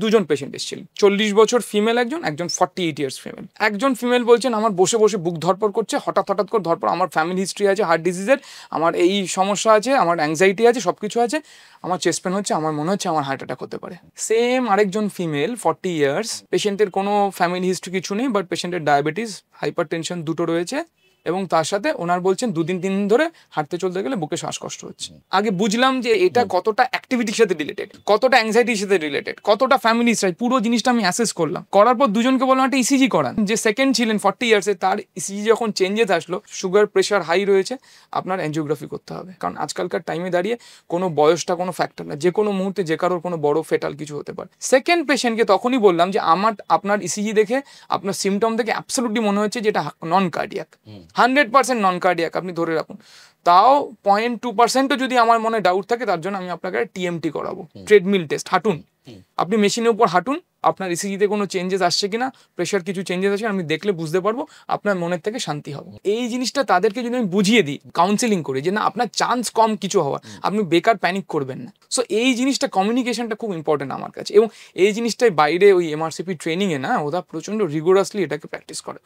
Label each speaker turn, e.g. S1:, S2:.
S1: দুজন পেশেন্ট এসেছিলেন, 40 বছর ফিমেল, একজন 48 ইয়ার্স ফিমেল। একজন ফিমেল বলছেন আমার বসে বসে বুক ধরপড় করছে, হঠাৎ করে ধরপড়, আমার ফ্যামিলি হিস্ট্রি আছে হার্ট ডিজিজের, আমার এই সমস্যা আছে, আমার অ্যাংজাইটি আছে, সব কিছু আছে, আমার চেস্ট পেন হচ্ছে, আমার মনে হচ্ছে আমার হার্ট অ্যাটাক হতে পারে। সেম আরেকজন ফিমেল 40 ইয়ার্স, পেশেন্টের কোনো ফ্যামিলি হিস্ট্রি কিছু নেই, বাট পেশেন্টের ডায়াবেটিস, হাইপার টেনশন দুটো রয়েছে, এবং তার সাথে ওনার বলছেন 2-3 দিন ধরে হাঁটতে চলতে গেলে বুকে শ্বাসকষ্ট হচ্ছে। আগে বুঝলাম যে এটা কতটা অ্যাক্টিভিটির সাথে রিলেটেড, কতটা অ্যাংজাইটির সাথে রিলেটেড, কতটা ফ্যামিলি হিস্ট্রি, পুরো জিনিসটা আমি অ্যাসেস করলাম। করার পর দুজনকে বললাম একটা ইসিজি করান। যে সেকেন্ড ছিলেন 40 ইয়ার্সে, তার ইসিজি যখন চেঞ্জেস আসলো, সুগার প্রেশার হাই রয়েছে, আপনার অ্যাঞ্জিওগ্রাফি করতে হবে, কারণ আজকালকার টাইমে দাঁড়িয়ে কোনো বয়সটা কোনো ফ্যাক্টর না, যে কোনো মুহূর্তে যে কারোর কোনো বড় ফেটাল কিছু হতে পারে। সেকেন্ড পেশেন্টকে তখনই বললাম যে আপনার ইসিজি দেখে, আপনার সিমটম দেখে অ্যাবসলিউটলি মনে হচ্ছে যে এটা নন কার্ডিয়াক, 100% নন কার্ডিয়াক আপনি ধরে রাখুন। তাও 0.2%ও যদি আমার মনে ডাউট থাকে, তার জন্য আমি আপনাকে টিএমটি করাবো, ট্রেডমিল টেস্ট। হাঁটুন, আপনি মেশিনের উপর হাঁটুন, আপনার ইসিজিতে কোনো চেঞ্জেস আসছে কিনা, প্রেশার কিছু চেঞ্জেস আছে আমি দেখলে বুঝতে পারবো, আপনার মনের থেকে শান্তি হবে। এই জিনিসটা তাদেরকে যদি আমি বুঝিয়ে দিই, কাউন্সেলিং করি যে না আপনার চান্স কম কিছু হওয়ার, আপনি বেকার প্যানিক করবেন না। সো এই জিনিসটা, কমিউনিকেশনটা খুব ইম্পর্টেন্ট আমার কাছে, এবং এই জিনিসটাই বাইরে ওই এমআরসিপি ট্রেনিংয়ে না, ওরা প্রচণ্ড রিগোরাসলি এটাকে প্র্যাকটিস করে।